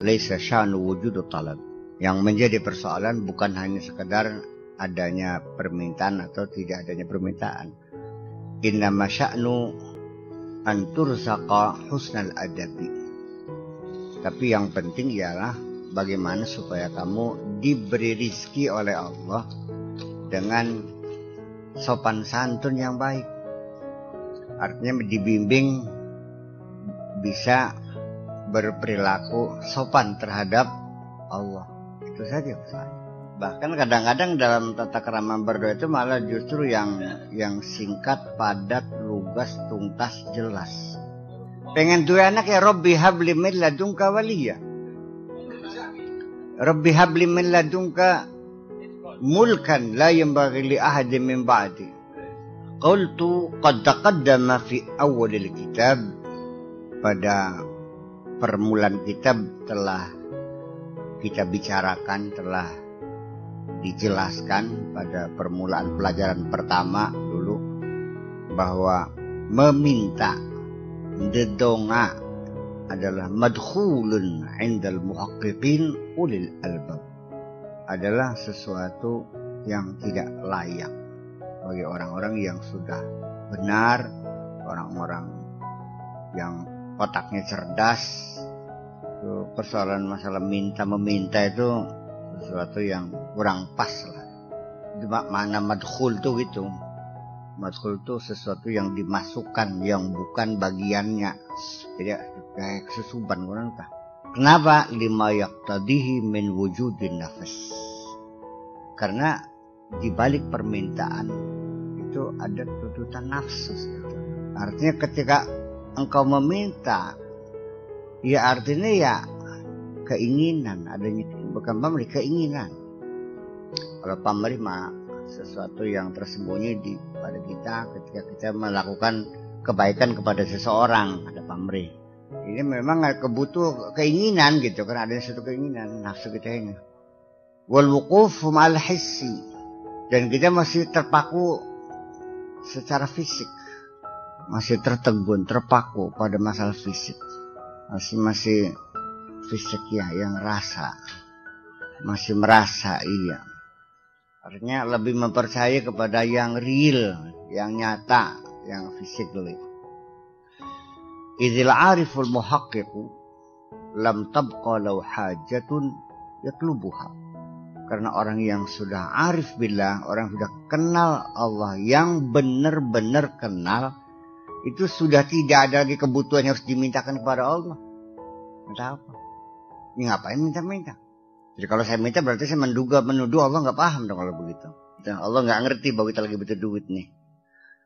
laisa sya'nu wujudu talab. Yang menjadi persoalan bukan hanya sekedar adanya permintaan atau tidak adanya permintaan. Innama sya'nu an turzaqa husnal adabi. Tapi yang penting ialah bagaimana supaya kamu diberi rizki oleh Allah dengan sopan santun yang baik. Artinya dibimbing bisa berperilaku sopan terhadap Allah. Itu saja Ustaz. Bahkan kadang-kadang dalam tata kerama berdoa itu malah justru yang singkat, padat, lugas, tuntas, jelas. Pengen dua anak ya Rabbi habli min ladunka waliya. Rabbi habli min ladunka mulkan la yanbaghi li ahadin min ba'di. Qultu qad taqaddama fi awwalil kitab. Pada permulaan kitab telah kita bicarakan, telah dijelaskan pada permulaan pelajaran pertama dulu bahwa meminta dedonga adalah madkhulun indal muhaqqiqin ulil albab, adalah sesuatu yang tidak layak bagi orang-orang yang sudah benar, orang-orang yang otaknya cerdas. Itu persoalan masalah minta-meminta itu sesuatu yang kurang pas lah. Mana madkhul tuh gitu. Madkhul itu sesuatu yang dimasukkan, yang bukan bagiannya. Jadi kayak kesusuban orang tak. Kenapa? Lima yaqtadihi min wujudin nafas. Karena di balik permintaan itu ada tuntutan nafsu. Artinya ketika engkau meminta, ya artinya ya keinginan, adanya bukan pamrih, keinginan. Kalau pamrih mah sesuatu yang tersembunyi di pada kita ketika kita melakukan kebaikan kepada seseorang, ada pamrih. Ini memang kebutuh keinginan gitu kan, ada satu keinginan nafsu kita ini. Wal wuquf ma'al hissi, dan kita masih terpaku secara fisik, masih tertegun, terpaku pada masalah fisik, masih fisik ya, yang rasa, masih merasa iya. Artinya lebih mempercayai kepada yang real, yang nyata, yang physically. Idzil ariful muhaqqiqu lam tabqa law hajatun yatlubuha. Karena orang yang sudah arif billah, orang sudah kenal Allah, yang benar-benar kenal, itu sudah tidak ada lagi kebutuhan yang harus dimintakan kepada Allah. Minta apa? Ini ngapain minta-minta? Jadi kalau saya minta berarti saya menuduh Allah nggak paham dong kalau begitu. Dan Allah nggak ngerti bahwa kita lagi butuh duit nih.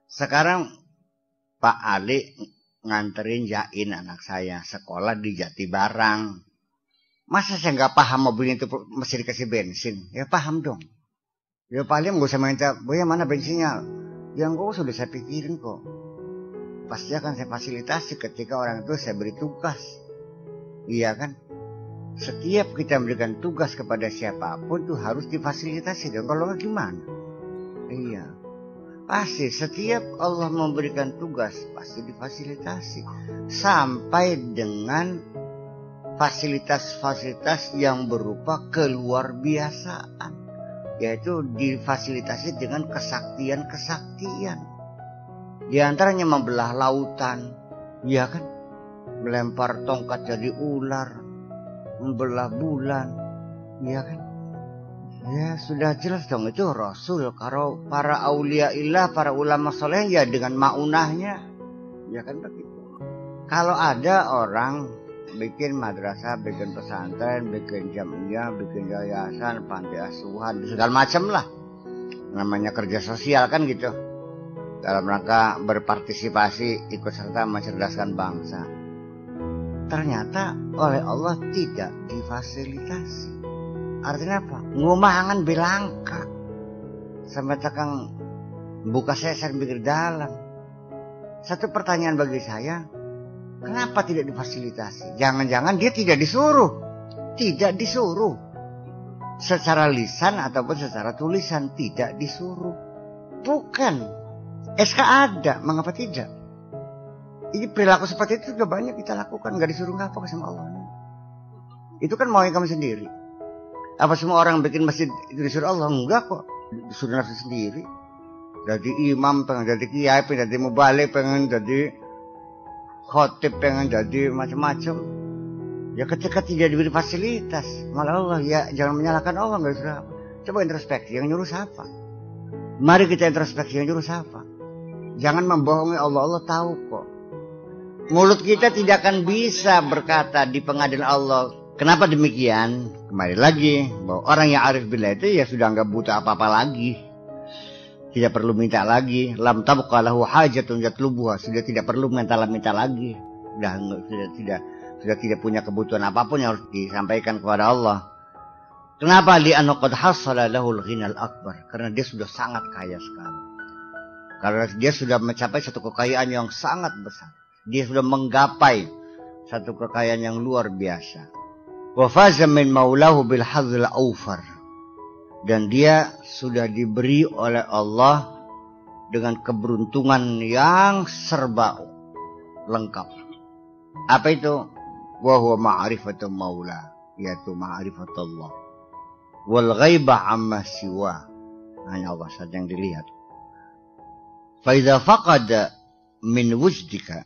Sekarang Pak Ali nganterin Jain anak saya sekolah di Jatibarang. Masa saya nggak paham mobilnya itu mesti dikasih bensin? Ya paham dong. Ya paling nggak usah minta, boya mana bensinnya? Yang kok sudah saya pikirin kok. Pasti akan saya fasilitasi ketika orang itu saya beri tugas. Iya kan? Setiap kita memberikan tugas kepada siapapun itu harus difasilitasi dong. Kalau nggak gimana? Iya. Pasti setiap Allah memberikan tugas pasti difasilitasi. Sampai dengan fasilitas-fasilitas yang berupa keluar biasaan. Yaitu difasilitasi dengan kesaktian-kesaktian. Di antaranya membelah lautan. Iya kan? Melempar tongkat jadi ular. Membelah bulan, ya kan? Ya sudah jelas dong itu Rasul. Kalau para aulia illah, para ulama soleh ya dengan maunahnya, ya kan begitu. Kalau ada orang bikin madrasah, bikin pesantren, bikin jamiah, bikin yayasan, panti asuhan, segala macam lah, namanya kerja sosial kan gitu, dalam rangka berpartisipasi ikut serta mencerdaskan bangsa. Ternyata oleh Allah tidak difasilitasi. Artinya apa? Ngumahangan belangka. Sampai tekang buka sesar pikir dalam. Satu pertanyaan bagi saya, kenapa tidak difasilitasi? Jangan-jangan dia tidak disuruh. Tidak disuruh. Secara lisan ataupun secara tulisan tidak disuruh. Bukan. SK ada, mengapa tidak? Ini perilaku seperti itu juga banyak kita lakukan, nggak disuruh ngapa sama Allah. Itu kan maunya kamu sendiri. Apa semua orang bikin masjid itu disuruh Allah? Enggak kok. Disuruh nafsu sendiri. Jadi imam pengen jadi kiai, pengen jadi mubalik, pengen jadi khotib, pengen jadi macam-macam. Ya ketika tidak diberi fasilitas, malah Allah ya jangan menyalahkan Allah, nggak disuruh apa. Coba introspeksi, yang nyuruh siapa? Mari kita introspeksi, yang nyuruh siapa? Jangan membohongi Allah, Allah tahu kok. Mulut kita tidak akan bisa berkata di pengadilan Allah. Kenapa demikian? Kembali lagi bahwa orang yang arif billah itu ya sudah nggak butuh apa-apa lagi. Tidak perlu minta lagi. Lam tabqa lahu hajatun yatlubuha. Sudah tidak perlu minta lagi. Sudah tidak punya kebutuhan apapun yang harus disampaikan kepada Allah. Kenapa? Li'anna qad hasala lahul ghinal akbar. Karena dia sudah sangat kaya sekali. Karena dia sudah mencapai satu kekayaan yang sangat besar. Dia sudah menggapai satu kekayaan yang luar biasa. Wa faza min maulahu bil hadzil aufar. Dan dia sudah diberi oleh Allah dengan keberuntungan yang serba lengkap. Apa itu? Wa huwa ma'rifatul maula, yaitu ma'rifatullah. Wal ghaibah amma siwa. Hanya Allah saja yang dilihat. Fa idza faqada min wujdika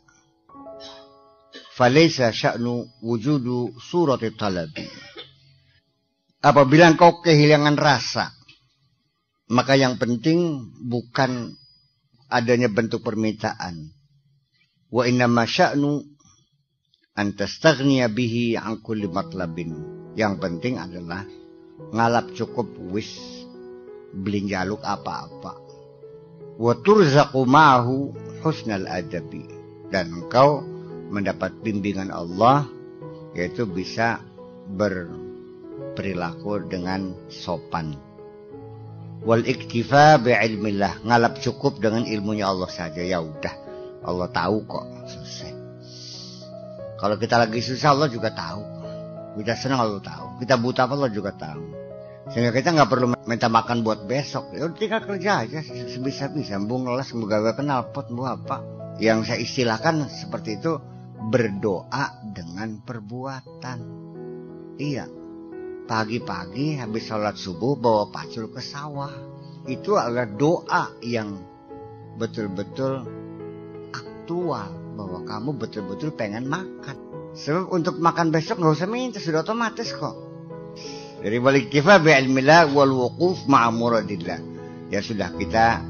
falaysa sya'nu wujudu surati talabi. Apabila engkau kehilangan rasa, maka yang penting bukan adanya bentuk permintaan. Wa innama sya'nu an tastaghniya bihi an kulli matlabin. Yang penting adalah ngalap cukup wis belin jaluk apa-apa. Wa turzaqu ma'ahu husnal adabi. Dan engkau mendapat bimbingan Allah, yaitu bisa berperilaku dengan sopan. Wal iktifa bi'ilmillah, ngalap cukup dengan ilmunya Allah saja. Ya udah, Allah tahu kok, selesai. Kalau kita lagi susah Allah juga tahu. Kita senang Allah tahu. Kita buta Allah juga tahu. Sehingga kita nggak perlu minta makan buat besok. Ya udah tinggal kerja aja sebisa-bisa. Mbung ngeles, mbung kenal pot, mbung apa. Yang saya istilahkan seperti itu, berdoa dengan perbuatan. Iya. Pagi-pagi habis sholat subuh bawa pacul ke sawah. Itu adalah doa yang betul-betul aktual. Bahwa kamu betul-betul pengen makan. Sebab untuk makan besok gak usah minta. Sudah otomatis kok. Dari balik kifa bi'ilmillah wal wuquf ma'amuradillah. Ya sudah, kita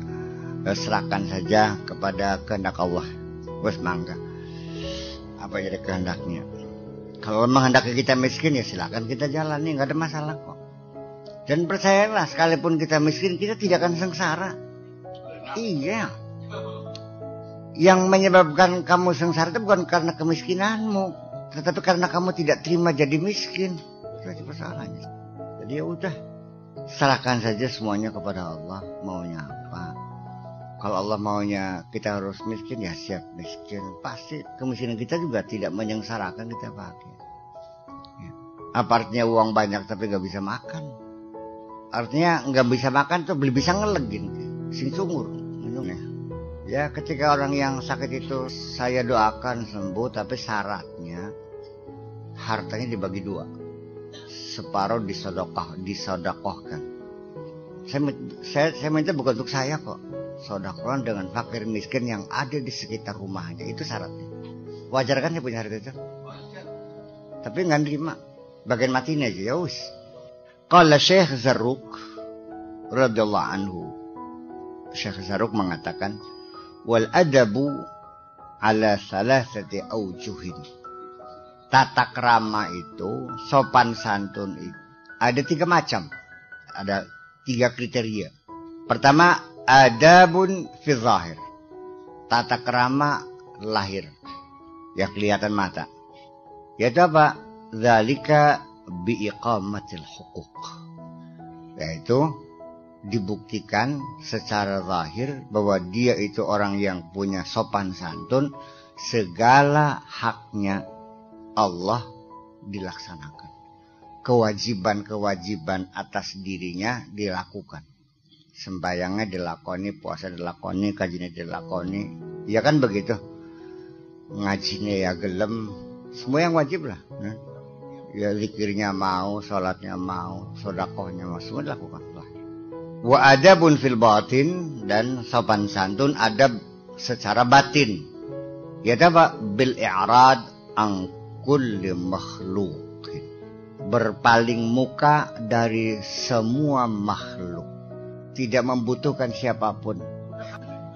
serahkan saja kepada kehendak Allah. Bos mangga. Apa jadi kehendaknya? Kalau memang hendaknya kita miskin, ya silakan kita jalani, nggak ada masalah kok. Dan percayalah, sekalipun kita miskin, kita tidak akan sengsara. Iya. Yang menyebabkan kamu sengsara itu bukan karena kemiskinanmu, tetapi karena kamu tidak terima jadi miskin. Itu aja persoalannya. Jadi ya udah, serahkan saja semuanya kepada Allah, maunya apa. Kalau Allah maunya kita harus miskin, ya siap miskin. Pasti kemiskinan kita juga tidak menyengsarakan kita pakai. Ya. Apa artinya uang banyak tapi gak bisa makan? Artinya gak bisa makan tuh belum bisa ngelegin. Sing sumur. Ya ketika orang yang sakit itu saya doakan sembuh, tapi syaratnya hartanya dibagi dua. Separuh disodakohkan. Saya minta bukan untuk saya kok. Sodakohan dengan fakir miskin yang ada di sekitar rumahnya. Itu syaratnya. Wajar kan saya punya harta itu? Wajar. Tapi nggak nerima. Bagian matinya aja ya us. Qala Syekh Zarruq radhiyallahu anhu. Syekh Zarruq mengatakan, wal adabu ala salasati aujuhin. Tata krama itu, sopan santun itu ada 3 macam. Ada 3 kriteria. Pertama, adabun fi zahir. Tata krama lahir, ya kelihatan mata. Yaitu apa? Dzalika bi iqamatil huquq. Yaitu dibuktikan secara zahir bahwa dia itu orang yang punya sopan santun, segala haknya Allah dilaksanakan. Kewajiban-kewajiban atas dirinya dilakukan. Sembayangnya dilakoni, puasa dilakoni, kajinya dilakoni. Ya kan begitu. Ngajinya ya gelem. Semua yang wajib lah. Ya zikirnya mau, sholatnya mau, sodakohnya mau, semua dilakukan zahir. Wa adabun fil batin, dan sopan santun adab secara batin. Ya dapat bil i'rad an kulli makhluqin, berpaling muka dari semua makhluk, tidak membutuhkan siapapun.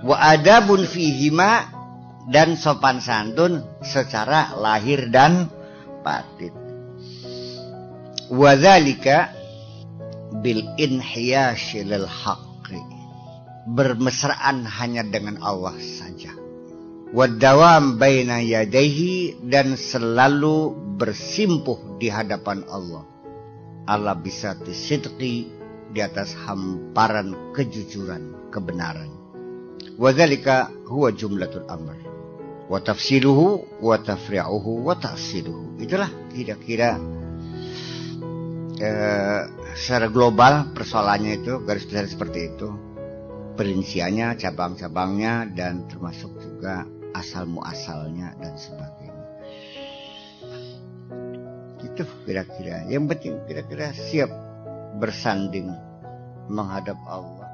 Wa adabun fihima, dan sopan santun secara lahir dan batin. Wa dzalika bil inhiyashi lil haqqi, bermesraan hanya dengan Allah saja. Wa dawam baina yadayhi, dan selalu bersimpuh di hadapan Allah. Allah bisa disidqi, di atas hamparan kejujuran, kebenaran. Wa dzalika huwa jumlatul amr wa tafsiluhu wa tafri'uhu wa ta'siluhu. Itulah kira-kira secara global persoalannya itu, garis besar seperti itu, perinciannya, cabang-cabangnya, dan termasuk juga asal muasalnya dan sebagainya. Itu kira-kira yang penting, kira-kira siap bersanding menghadap Allah.